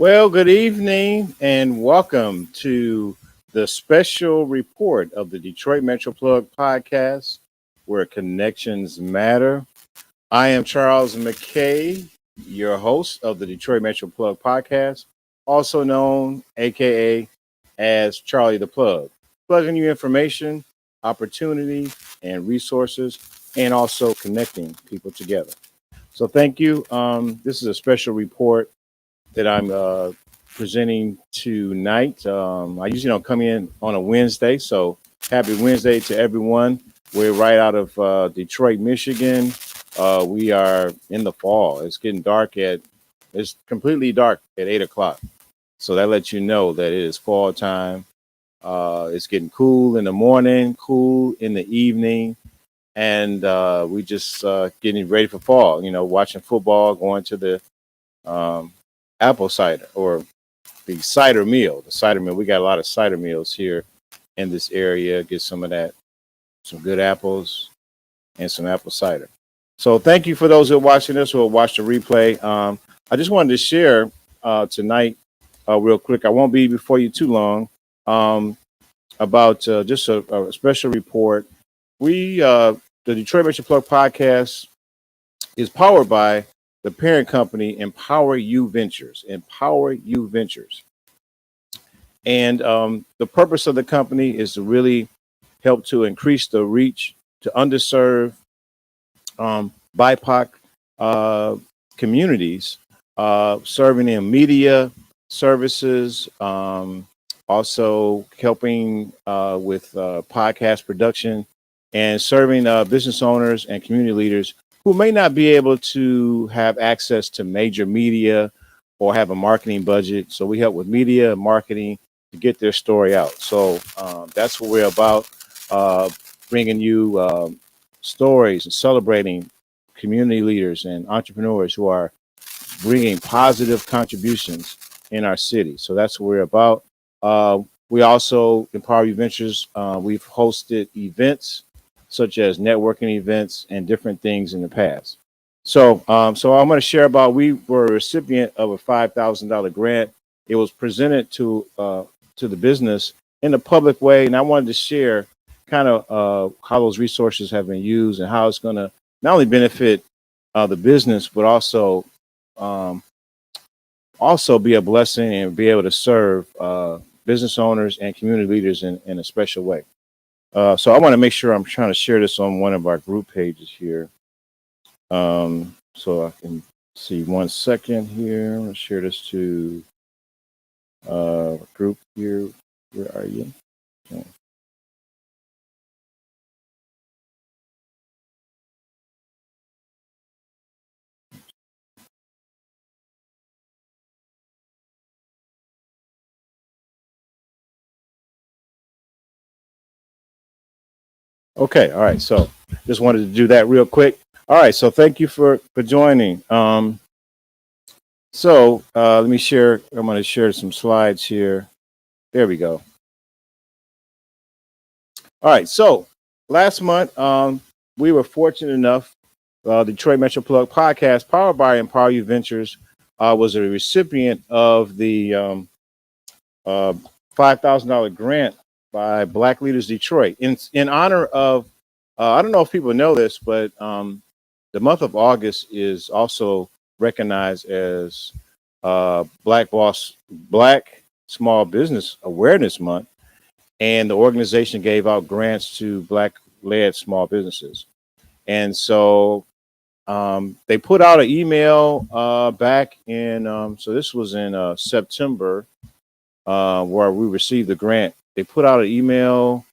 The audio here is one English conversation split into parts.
Well, good evening and welcome to the special report of the Detroit Metro Plug podcast, where connections matter. I am Charles McKay, your host of the Detroit Metro Plug podcast, also known, aka, as Charlie the Plug, plugging you information, opportunity, and resources, and also connecting people together. So, thank you. This is a special report that I'm presenting tonight. I usually don't come in on a Wednesday, so happy Wednesday to everyone. We're right out of Detroit, Michigan. We are in the fall. It's getting it's completely dark at 8 o'clock. So that lets you know that it is fall time. It's getting cool in the morning, cool in the evening, and we just getting ready for fall. Watching football, going to the um, apple cider or the cider meal. The cider meal. We got a lot of cider meals here in this area. Get some of that, some good apples and some apple cider. So thank you for those who are watching this or watch the replay. I just wanted to share tonight, real quick. I won't be before you too long. About just a special report. The Detroit Metro Plug podcast is powered by the parent company, Empower You Ventures. Empower You Ventures. And the purpose of the company is to really help to increase the reach to underserved BIPOC communities, serving in media services, also helping with podcast production, and serving business owners and community leaders who may not be able to have access to major media or have a marketing budget. So we help with media and marketing to get their story out. So that's what we're about, bringing you stories and celebrating community leaders and entrepreneurs who are bringing positive contributions in our city. So that's what we're about. We also, Empower You Ventures, we've hosted events such as networking events and different things in the past. So I'm going to share about, we were a recipient of a $5,000 grant. It was presented to the business in a public way, and I wanted to share kind of how those resources have been used and how it's going to not only benefit the business, but also be a blessing and be able to serve business owners and community leaders in a special way. So I want to make sure I'm trying to share this on one of our group pages here. So I can see 1 second here. I'm going to share this to group here. Where are you? Okay. Okay, all right. So just wanted to do that real quick. All right, so thank you for joining. Let me share. I'm going to share some slides here. There we go. All right, so last month we were fortunate enough. Detroit Metro Plug podcast, powered by Empower You Ventures, was a recipient of the $5,000 grant by Black Leaders Detroit in honor of. I don't know if people know this, but the month of August is also recognized as Black Small Business Awareness Month, and the organization gave out grants to Black-led small businesses. And so they put out an email back in. So this was in September, where we received the grant. They put out an email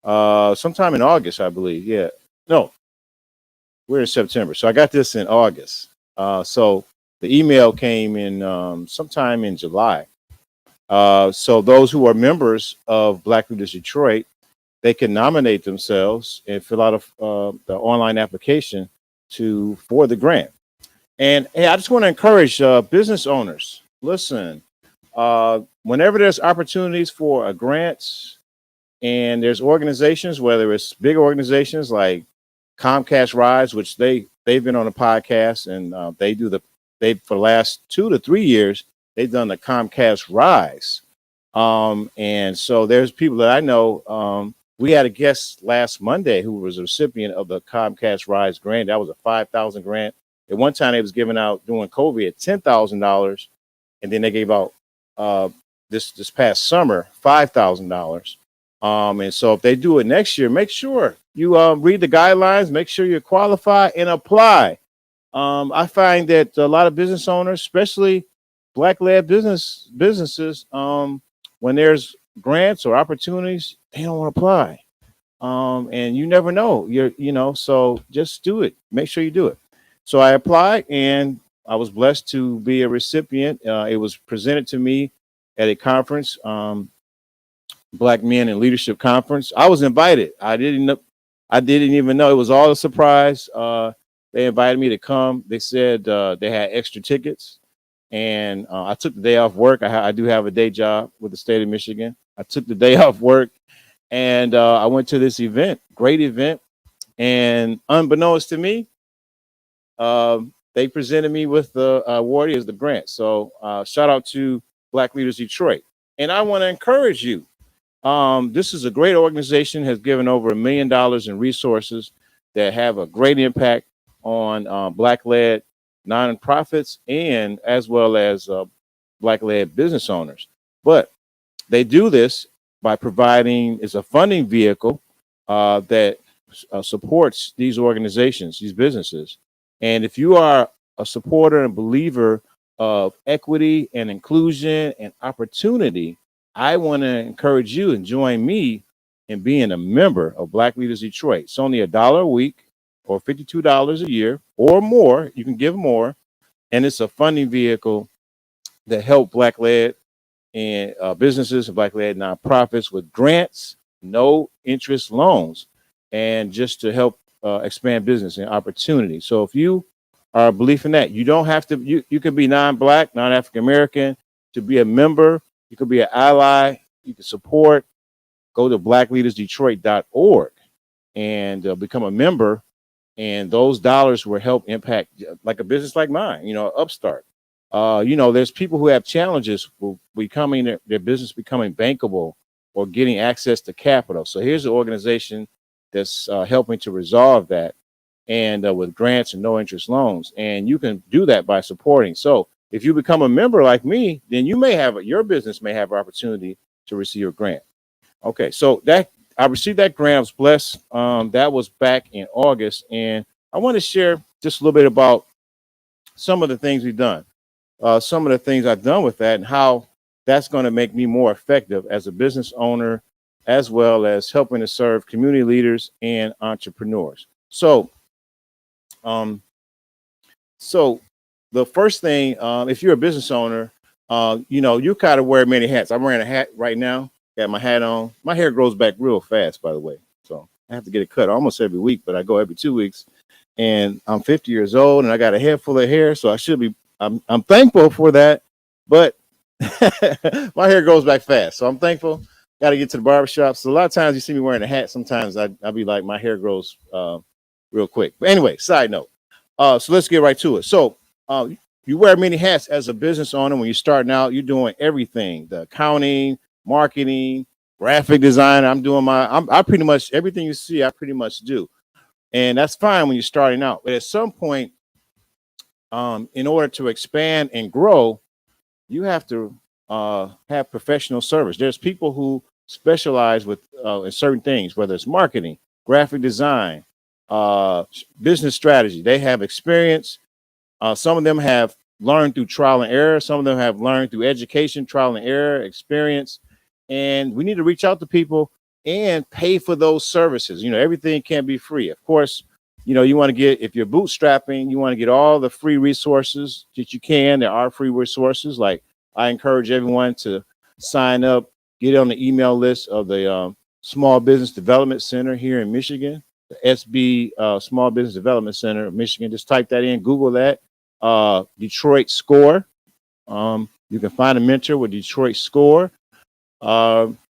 sometime in August, I believe. Yeah, no, we're in September. So I got this in August. So the email came in sometime in July. So those who are members of Black Leaders Detroit, they can nominate themselves and fill out the online application for the grant. And hey, I just want to encourage business owners. Listen, whenever there's opportunities for grants, and there's organizations, whether it's big organizations like Comcast Rise, which they've been on a podcast, and they for the last 2 to 3 years they've done the Comcast Rise. And so there's people that I know. We had a guest last Monday who was a recipient of the Comcast Rise grant. That was a 5,000 grant. At one time, they was giving out during COVID $10,000, and then they gave out uh, this past summer $5,000. And so if they do it next year, make sure you read the guidelines, make sure you qualify and apply. I find that a lot of business owners, especially Black-led businesses, when there's grants or opportunities, they don't want to apply. And you never know. So just do it. Make sure you do it. So I applied, and I was blessed to be a recipient. It was presented to me at a conference, Black Men in Leadership Conference. I was invited. I didn't even know. It was all a surprise. They invited me to come. They said they had extra tickets, and I took the day off work. I do have a day job with the state of Michigan. I took the day off work, and I went to this event, great event. And unbeknownst to me, they presented me with the award as the grant. So shout out to Black Leaders Detroit. And I want to encourage you. This is a great organization, has given over $1 million in resources that have a great impact on Black-led nonprofits and as well as Black-led business owners. But they do this by providing, it's a funding vehicle that supports these organizations, these businesses. And if you are a supporter and believer of equity and inclusion and opportunity, I want to encourage you and join me in being a member of Black Leaders Detroit. It's only $1 a week or $52 a year or more. You can give more. And it's a funding vehicle that help Black-led and businesses and Black-led nonprofits with grants, no interest loans, and just to help expand business and opportunity. So if you are a belief in that, you don't have to, you can be non-Black, non-African American to be a member. You could be an ally. You can support. Go to blackleadersdetroit.org and become a member. And those dollars will help impact like a business like mine, upstart. There's people who have challenges with becoming their business becoming bankable or getting access to capital. So here's an organization that's helping to resolve that, and with grants and no interest loans. And you can do that by supporting. So if you become a member like me, then your business may have opportunity to receive a grant. Okay, so that I received that grant. I was blessed. That was back in August, and I want to share just a little bit about some of the things we've done, some of the things I've done with that, and how that's going to make me more effective as a business owner, as well as helping to serve community leaders and entrepreneurs. So the first thing, if you're a business owner, you kind of wear many hats. I'm wearing a hat right now. Got my hat on. My hair grows back real fast, by the way. So I have to get it cut almost every week, but I go every 2 weeks. And I'm 50 years old, and I got a head full of hair, so I should be. I'm thankful for that, but my hair grows back fast, so I'm thankful. Got to get to the barbershop. So a lot of times you see me wearing a hat. Sometimes I'll be like, my hair grows real quick. But anyway, side note. So let's get right to it. So you wear many hats as a business owner. When you're starting out, you're doing everything: the accounting, marketing, graphic design. I pretty much everything you see, I pretty much do. And that's fine when you're starting out. But at some point, in order to expand and grow, you have to have professional service. There's people who specialize with in certain things, whether it's marketing, graphic design, business strategy. They have experience. Some of them have learned through trial and error. Some of them have learned through education, trial and error, experience. And we need to reach out to people and pay for those services. Everything can't be free. Of course, you want to get, if you're bootstrapping, you want to get all the free resources that you can. There are free resources. Like, I encourage everyone to sign up, get on the email list of the Small Business Development Center here in Michigan, the SB Small Business Development Center of Michigan. Just type that in, Google that, Detroit Score. You can find a mentor with Detroit Score.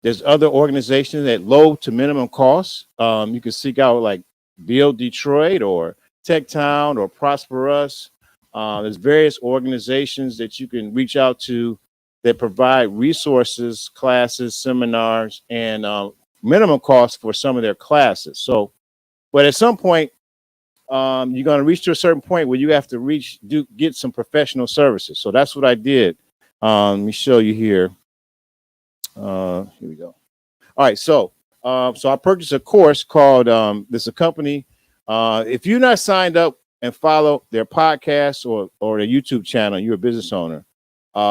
There's other organizations at low to minimum costs. You can seek out like Build Detroit or Tech Town or Prosper Us. There's various organizations that you can reach out to that provide resources, classes, seminars, and minimum cost for some of their classes. So, but at some point, you're going to reach to a certain point where you have to get some professional services. So that's what I did. Let me show you here. Here we go. All right, so I purchased a course called there's a company. If you're not signed up and follow their podcast or their YouTube channel, you're a business owner.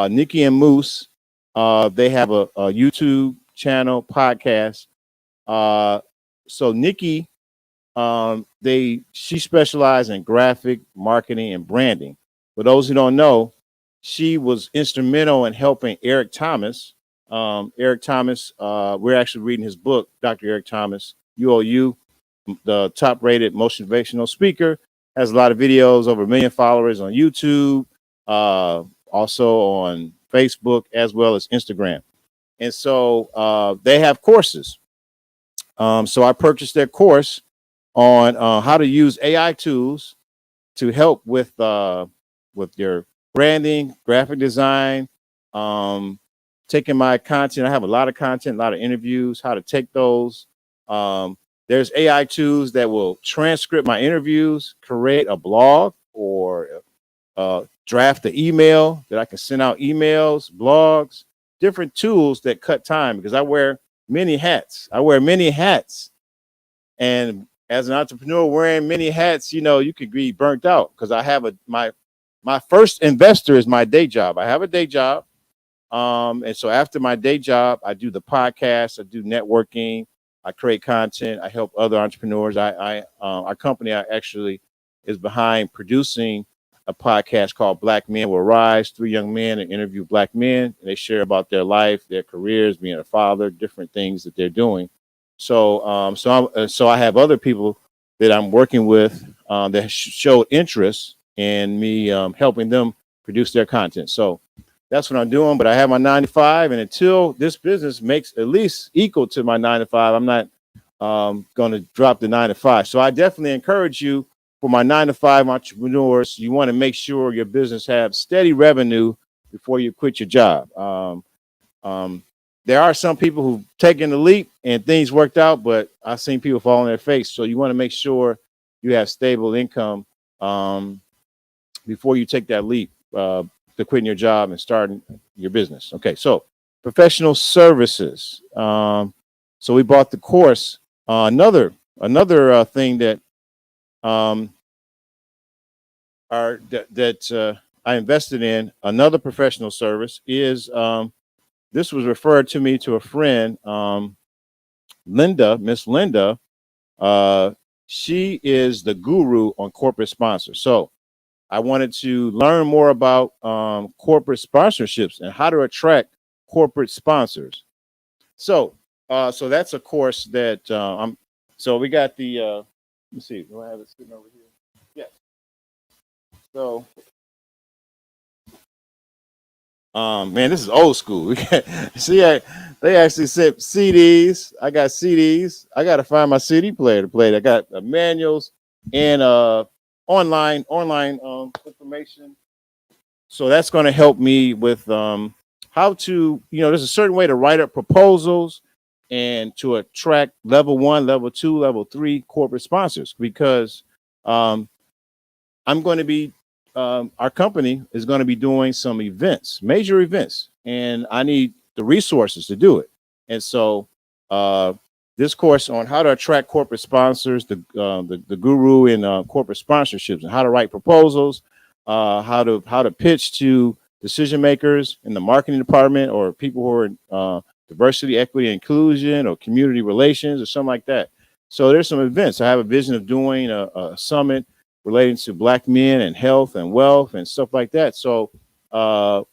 Nikki and Moose, they have a YouTube channel podcast. So Nikki, she specialized in graphic marketing and branding. For those who don't know, she was instrumental in helping Eric Thomas. Eric Thomas, we're actually reading his book, Dr. Eric Thomas, UOU, the top-rated motivational speaker, has a lot of videos, over 1 million followers on YouTube, also on Facebook, as well as Instagram. And so they have courses. So I purchased their course on how to use AI tools to help with your branding, graphic design, taking my content. I have a lot of content, a lot of interviews, how to take those. There's AI tools that will transcript my interviews, create a blog, or draft the email that I can send out emails, blogs, different tools that cut time, because I wear many hats. And as an entrepreneur wearing many hats, you could be burnt out, because I have my first investor is my day job. I have a day job. And so after my day job, I do the podcast, I do networking, I create content, I help other entrepreneurs. Our company actually is behind producing a podcast called Black Men Will Rise. 3 young men that interview Black men, and they share about their life, their careers, being a father, different things that they're doing. So, I have other people that I'm working with that showed interest in me helping them produce their content. So that's what I'm doing. But I have my 9 to 5, and until this business makes at least equal to my 9 to 5, I'm not going to drop the 9 to 5. So I definitely encourage you, for my 9 to 5 entrepreneurs, you want to make sure your business have steady revenue before you quit your job. There are some people who've taken the leap and things worked out, but I've seen people fall on their face. So you want to make sure you have stable income before you take that leap to quitting your job and starting your business. Okay, so professional services. So we bought the course. Another thing that I invested in, another professional service, is this was referred to me to a friend, Miss Linda. She is the guru on corporate sponsors. So I wanted to learn more about corporate sponsorships and how to attract corporate sponsors. So that's a course that so we got the let me see, do I have it sitting over here? Yes. So man, this is old school. See, they actually sent CDs. I got CDs. I got to find my CD player to play it. I got manuals and online information. So that's going to help me with how to, there's a certain way to write up proposals and to attract level 1, level 2, level 3 corporate sponsors, because I'm going to be our company is going to be doing some events, major events, and I need the resources to do it. And so this course on how to attract corporate sponsors, the guru in corporate sponsorships, and how to write proposals, how to pitch to decision makers in the marketing department, or people who are in diversity, equity, inclusion, or community relations, or something like that. So there's some events. I have a vision of doing a summit relating to Black men and health and wealth and stuff like that. So I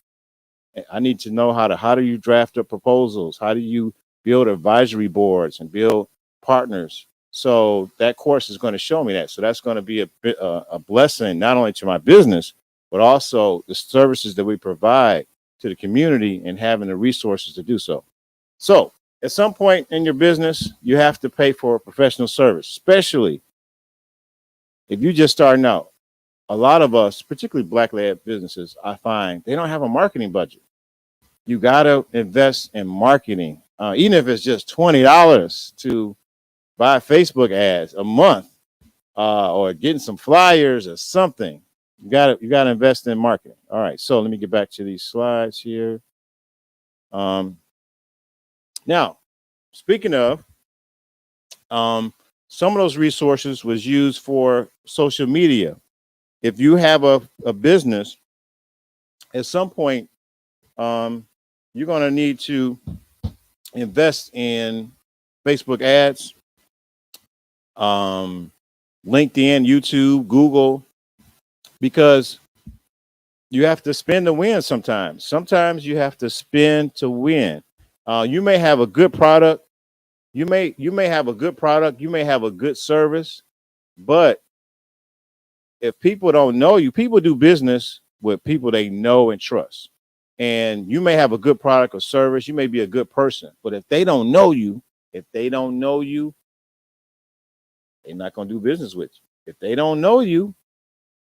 need to know how do you draft up proposals? How do you build advisory boards and build partners? So that course is going to show me that. So that's going to be a blessing, not only to my business, but also the services that we provide to the community and having the resources to do so. So at some point in your business, you have to pay for a professional service, especially if you're just starting out. a lot of us, particularly black-led businesses, I find they don't have a marketing budget. You got to invest in marketing, even if it's just $20 to buy Facebook ads a month, or getting some flyers or something. You got to invest in marketing. All right, so let me get back to these slides here. Um, Now, speaking of, some of those resources was used for social media. If you have a business, at some point, you're going to need to invest in Facebook ads, um, LinkedIn, YouTube, Google, because you have to spend to win sometimes. Sometimes you have to spend to win. You may have a good product. You may have a good product. You may have a good service, but if people don't know you, people do business with people they know and trust. And you may have a good product or service. You may be a good person, but if they don't know you, they're not going to do business with you. If they don't know you,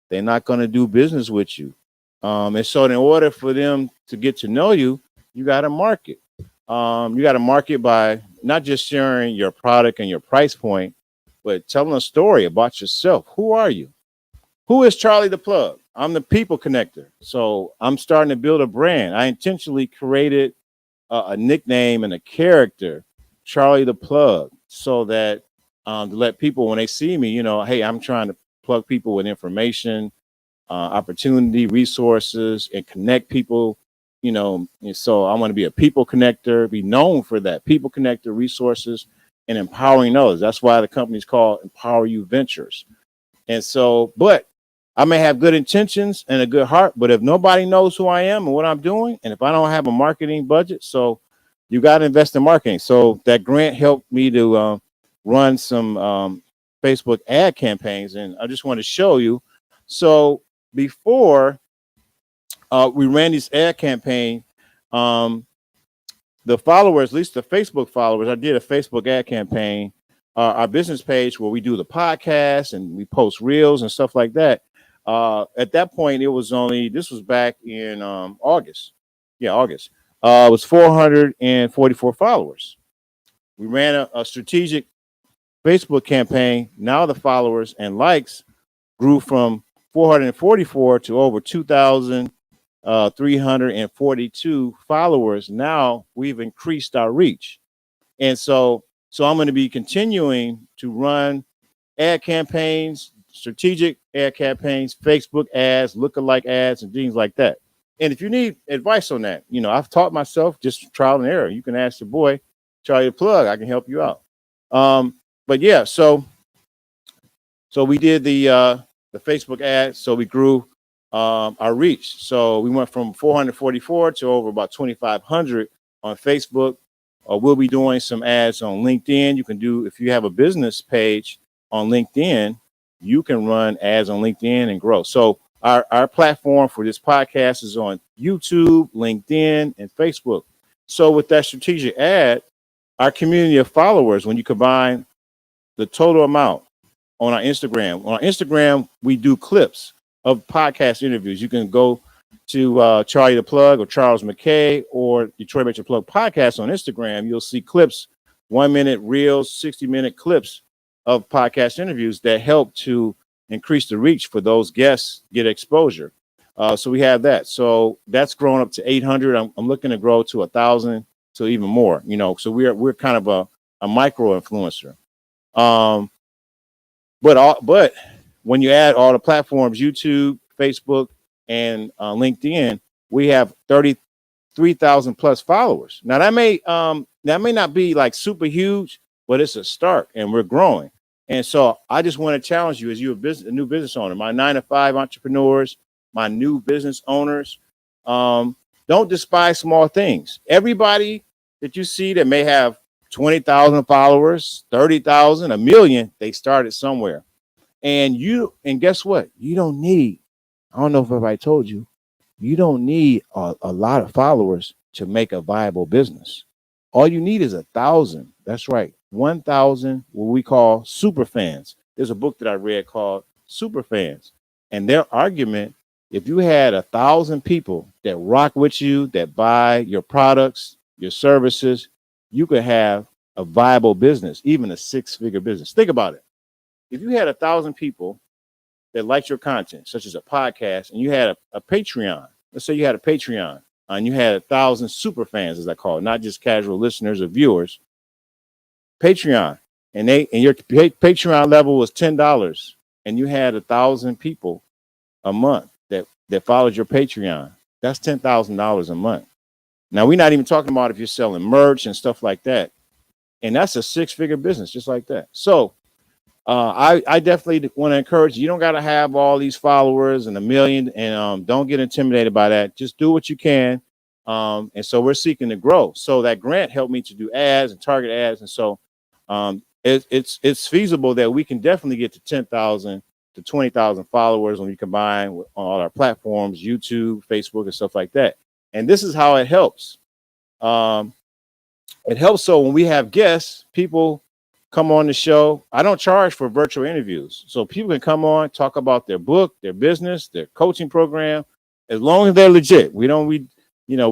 they're not going to do business with you. And so in order for them to get to know you, you got to market. You got to market by not just sharing your product and your price point, but telling a story about yourself. Who are you? Who is Charlie the Plug? I'm the people connector. So I'm starting to build a brand. I intentionally created a nickname and a character, Charlie the Plug, so that to let people, when they see me, hey, I'm trying to plug people with information, opportunity, resources, and connect people. And so I want to be a people connector, be known for that, people connector, resources, and empowering others. That's why the company's called Empower You Ventures. And so, but I may have good intentions and a good heart, but if nobody knows who I am and what I'm doing, and if I don't have a marketing budget, so you got to invest in marketing. So that grant helped me to run some Facebook ad campaigns, and I just want to show you. So before we ran this ad campaign, the followers, at least the Facebook followers, I did a Facebook ad campaign, our business page where we do the podcast and we post reels and stuff like that. At that point, this was back in August. Yeah, August. It was 444 followers. We ran a strategic Facebook campaign. Now the followers and likes grew from 444 to over 2,342 followers. Now we've increased our reach. And so I'm going to be continuing to run ad campaigns, strategic ad campaigns, Facebook ads, lookalike ads, and things like that. And if you need advice on that, I've taught myself just trial and error. You can ask your boy, Charlie the Plug. I can help you out. But yeah, so we did the Facebook ads. So we grew our reach. So we went from 444 to over about 2,500 on Facebook. We'll be doing some ads on LinkedIn. You can do, if you have a business page on LinkedIn, you can run ads on LinkedIn and grow. So our platform for this podcast is on YouTube, LinkedIn, and Facebook. So with that strategic ad, our community of followers, when you combine the total amount on our Instagram, we do clips of podcast interviews. You can go to Charlie the Plug or Charles McKay or Detroit Metro Plug podcast on Instagram. You'll see clips, 1 minute reels, 60-minute clips of podcast interviews that help to increase the reach for those guests, get exposure. So we have that. So that's grown up to 800. I'm looking to grow to 1,000, to even more. So we're kind of a micro influencer. But when you add all the platforms, YouTube, Facebook, and LinkedIn, we have 33,000 plus followers. Now that may not be like super huge, but it's a start, and we're growing. And so I just want to challenge you as a new business owner, my 9-to-5 entrepreneurs, my new business owners. Don't despise small things. Everybody that you see that may have 20,000 followers, 30,000, a million, they started somewhere. And guess what? You don't need, I don't know if everybody told you, you don't need a lot of followers to make a viable business. All you need is 1,000. That's right. 1,000, what we call super fans. There's a book that I read called Super Fans. And their argument, if you had 1,000 people that rock with you, that buy your products, your services, you could have a viable business, even a 6-figure business. Think about it. If you had 1,000 people that liked your content, such as a podcast, and you had a Patreon, let's say you had a Patreon, and you had 1,000 super fans, as I call it, not just casual listeners or viewers, Patreon, and your Patreon level was $10, and you had 1,000 people a month that followed your Patreon. That's $10,000 a month. Now, we're not even talking about if you're selling merch and stuff like that, and that's a 6-figure business just like that. So I definitely want to encourage you. You don't got to have all these followers and a million, and don't get intimidated by that. Just do what you can. And so we're seeking to grow. So that grant helped me to do ads and target ads. And so it's feasible that we can definitely get to 10,000 to 20,000 followers when we combine with all our platforms, YouTube, Facebook, and stuff like that. And this is how it helps. It helps so when we have guests, people come on the show. I don't charge for virtual interviews. So people can come on, talk about their book, their business, their coaching program, as long as they're legit. We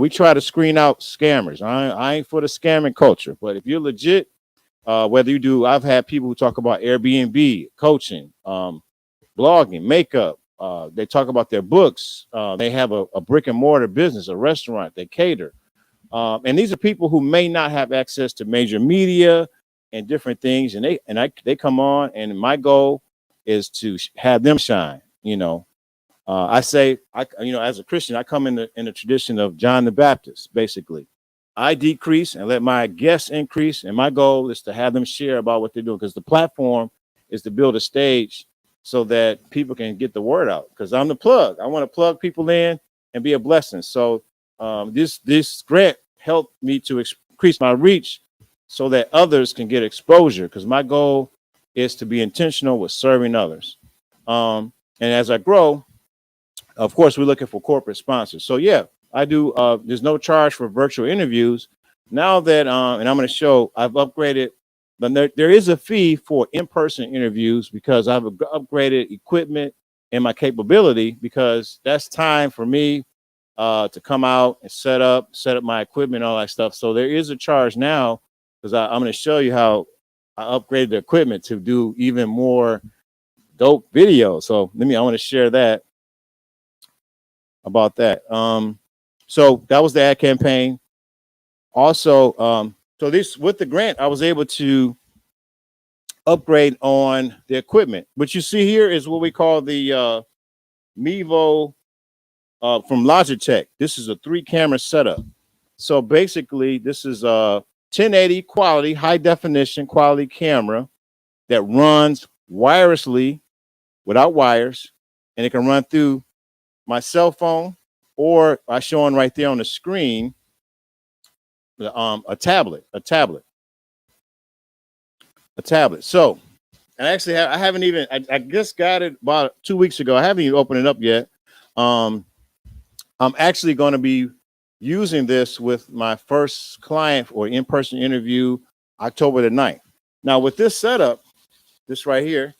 try to screen out scammers. I ain't for the scamming culture, but if you're legit, whether you do, I've had people who talk about Airbnb, coaching, blogging, makeup. They talk about their books. They have a brick and mortar business, a restaurant, they cater. And these are people who may not have access to major media and different things, and they come on, and my goal is to have them shine. I say, as a Christian, I come in the tradition of John the Baptist. Basically, I decrease and let my guests increase, and my goal is to have them share about what they're doing, because the platform is to build a stage so that people can get the word out. Because I'm the plug. I want to plug people in and be a blessing. So this grant helped me to increase my reach, so that others can get exposure, because my goal is to be intentional with serving others. And as I grow, of course, we're looking for corporate sponsors. So yeah, I do. There's no charge for virtual interviews. Now that, and I'm going to show, I've upgraded, but there is a fee for in-person interviews, because I've upgraded equipment and my capability, because that's time for me to come out and set up my equipment, all that stuff. So there is a charge now, because I'm going to show you how I upgraded the equipment to do even more dope videos. So I want to share that about that. So that was the ad campaign. Also, so this, with the grant, I was able to upgrade on the equipment. What you see here is what we call the Mevo from Logitech. This is a 3-camera setup. So basically, this is a 1080 quality, high definition quality camera that runs wirelessly without wires, and it can run through my cell phone, or I showing right there on the screen, a tablet. So, and actually, I haven't even, I just got it about 2 weeks ago. I haven't even opened it up yet. I'm actually going to be using this with my first client or in-person interview October the 9th. Now, with this setup, this right here,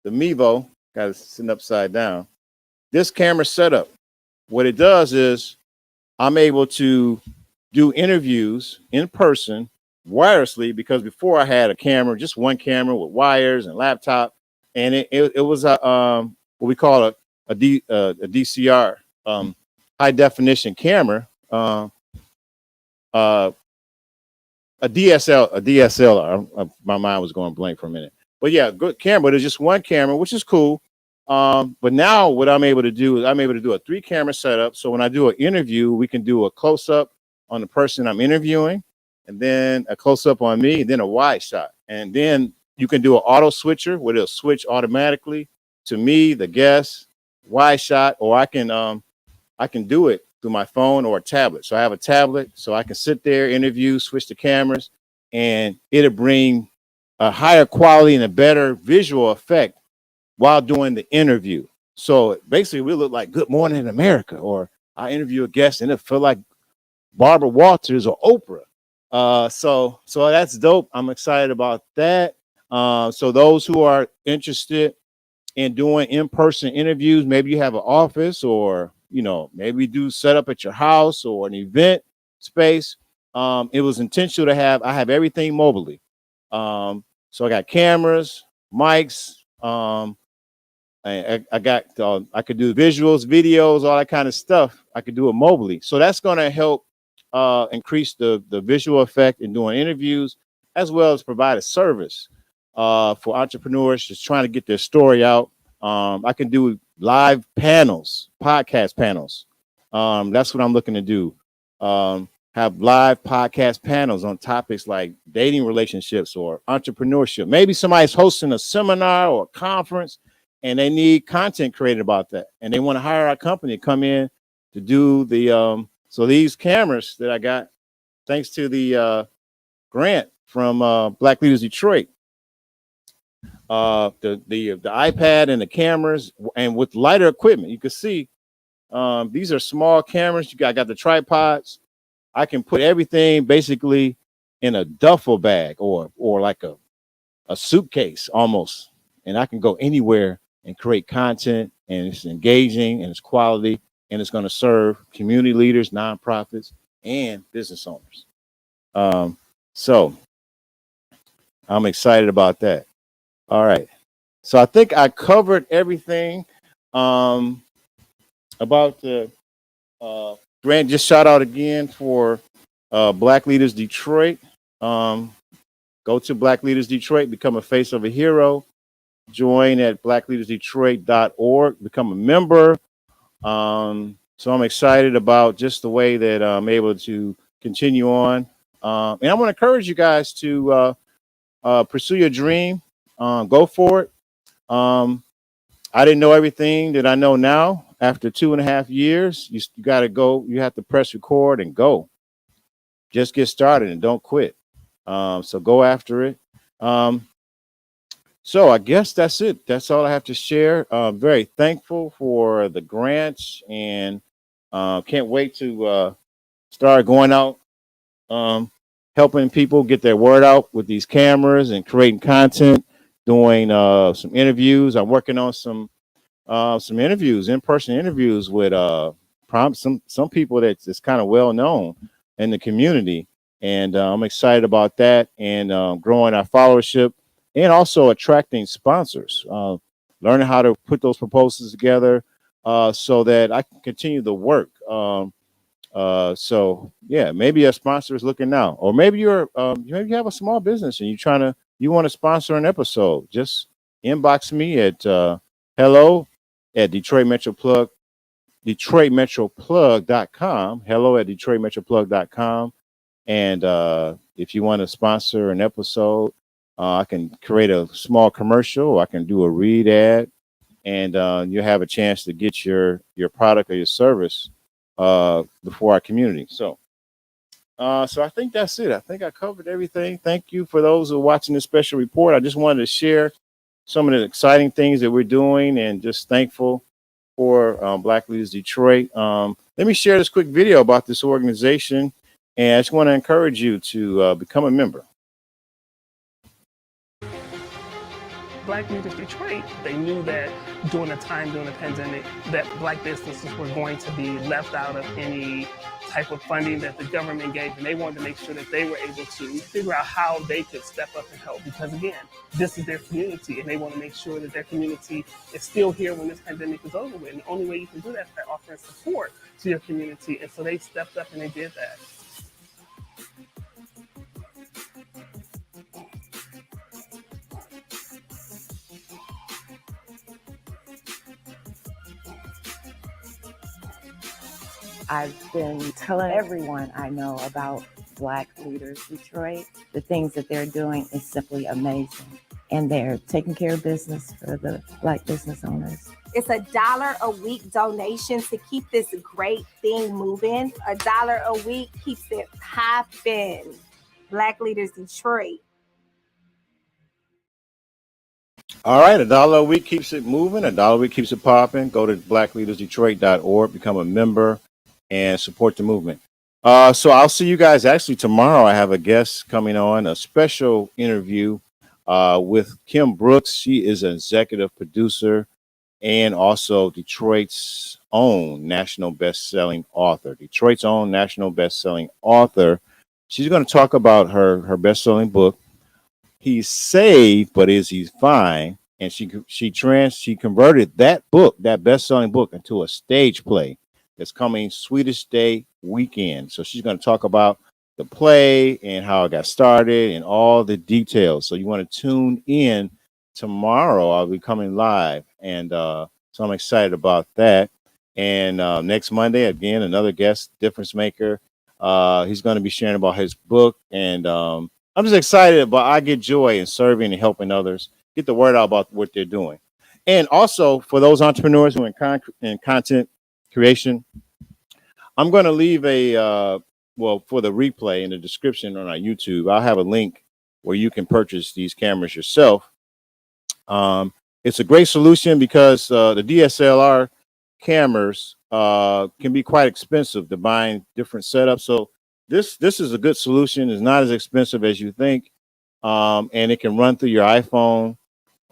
the Mevo, got it sitting upside down. This camera setup, what it does is I'm able to do interviews in person wirelessly, because before I had a camera, just one camera with wires and laptop, and it was what we call a DCR, high definition camera, a DSLR. My mind was going blank for a minute, but yeah, good camera. But it's just one camera, which is cool. But now what I'm able to do is I'm able to do a 3-camera setup. So when I do an interview, we can do a close-up on the person I'm interviewing, and then a close-up on me, and then a wide shot. And then you can do an auto switcher where it'll switch automatically to me, the guest, wide shot, or I can do it through my phone or a tablet. So I have a tablet, so I can sit there, interview, switch the cameras, and it'll bring a higher quality and a better visual effect while doing the interview. So basically, we look like Good Morning America, or I interview a guest and it feel like Barbara Walters or Oprah. So that's dope. I'm excited about that. So those who are interested and doing in-person interviews. Maybe you have an office, or maybe do set up at your house or an event space. It was intentional to have. I have everything mobily. So I got cameras, mics. I got I could do visuals, videos, all that kind of stuff. I could do it mobily. So that's going to help increase the visual effect in doing interviews, as well as provide a service for entrepreneurs just trying to get their story out. I can do live panels, podcast panels. That's what I'm looking to do. Have live podcast panels on topics like dating relationships or entrepreneurship. Maybe somebody's hosting a seminar or a conference and they need content created about that. And they want to hire our company to come in to do the, so these cameras that I got, thanks to the grant from Black Leaders Detroit, the iPad and the cameras, and with lighter equipment, you can see these are small cameras. I got the tripods. I can put everything basically in a duffel bag or like a suitcase almost, and I can go anywhere and create content, and it's engaging and it's quality, and it's going to serve community leaders, nonprofits, and business owners. So I'm excited about that. All right. So I think I covered everything about the grant. Just shout out again for Black Leaders Detroit. Go to Black Leaders Detroit, become a face of a hero. Join at blackleadersdetroit.org, become a member. So I'm excited about just the way that I'm able to continue on. And I want to encourage you guys to pursue your dream. Go for it. I didn't know everything that I know now. After 2.5 years, you got to go. You have to press record and go. Just get started and don't quit. So go after it. So I guess that's it. That's all I have to share. Very thankful for the grants, and can't wait to start going out, helping people get their word out with these cameras and creating content, doing some interviews. I'm working on some interviews, in-person interviews with some people that's kind of well known in the community, and I'm excited about that, and growing our followership, and also attracting sponsors, learning how to put those proposals together so that I can continue the work. So yeah, maybe a sponsor is looking now, or maybe maybe you have a small business and you want to sponsor an episode. Just inbox me at hello at DetroitMetroPlug.com. Hello at DetroitMetroPlug.com. And if you want to sponsor an episode, I can create a small commercial. I can do a read ad, and you have a chance to get your product or your service before our community. So I think that's it. I think I covered everything. Thank you for those who are watching this special report. I just wanted to share some of the exciting things that we're doing, and just thankful for Black Leaders Detroit. Let me share this quick video about this organization, and I just want to encourage you to become a member. Black Leaders Detroit, they knew that during the pandemic, that Black businesses were going to be left out of any type of funding that the government gave, and they wanted to make sure that they were able to figure out how they could step up and help, because again, this is their community, and they want to make sure that their community is still here when this pandemic is over with. And the only way you can do that is by offering support to your community, and so they stepped up and they did that. I've been telling everyone I know about Black Leaders Detroit. The things that they're doing is simply amazing. And they're taking care of business for the Black business owners. It's $1 a week donation to keep this great thing moving. $1 a week keeps it popping. Black Leaders Detroit. All right, $1 a week keeps it moving. $1 a week keeps it popping. Go to blackleadersdetroit.org, become a member, and support the movement. So I'll see you guys actually tomorrow. I have a guest coming on, a special interview with Kim Brooks. She is an executive producer and also Detroit's own national best-selling author. Detroit's own national best-selling author. She's going to talk about her best-selling book, He's Saved, but Is He Fine? And she converted that book, that best-selling book, into a stage play that's coming Swedish Day weekend. So she's going to talk about the play and how it got started and all the details. So you want to tune in tomorrow. I'll be coming live, and so I'm excited about that. And next Monday, again, another guest, difference maker. He's going to be sharing about his book, and I'm just excited about. I get joy in serving and helping others get the word out about what they're doing, and also for those entrepreneurs who are in content creation. I'm going to leave for the replay in the description on our YouTube. I'll have a link where you can purchase these cameras yourself. It's a great solution because the DSLR cameras can be quite expensive to buy different setups. So this is a good solution. It's not as expensive as you think, and it can run through your iPhone.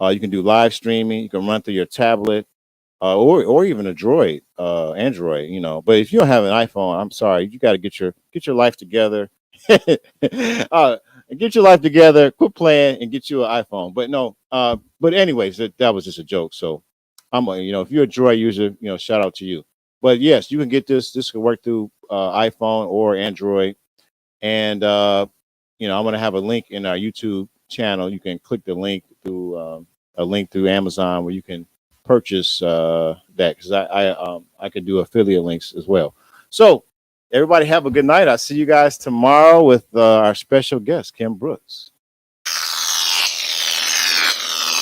You can do live streaming. You can run through your tablet. Or even a Droid, Android, But if you don't have an iPhone, I'm sorry, you got to get your life together. Get your life together, quit playing, and get you an iPhone. But no, but anyways, that was just a joke. So if you're a Droid user, shout out to you. But yes, you can get this. This can work through iPhone or Android, and I'm going to have a link in our YouTube channel. You can click the link through a link through Amazon where you can purchase that, because I could do affiliate links as well. So everybody have a good night. I'll see you guys tomorrow with our special guest, Kim Brooks.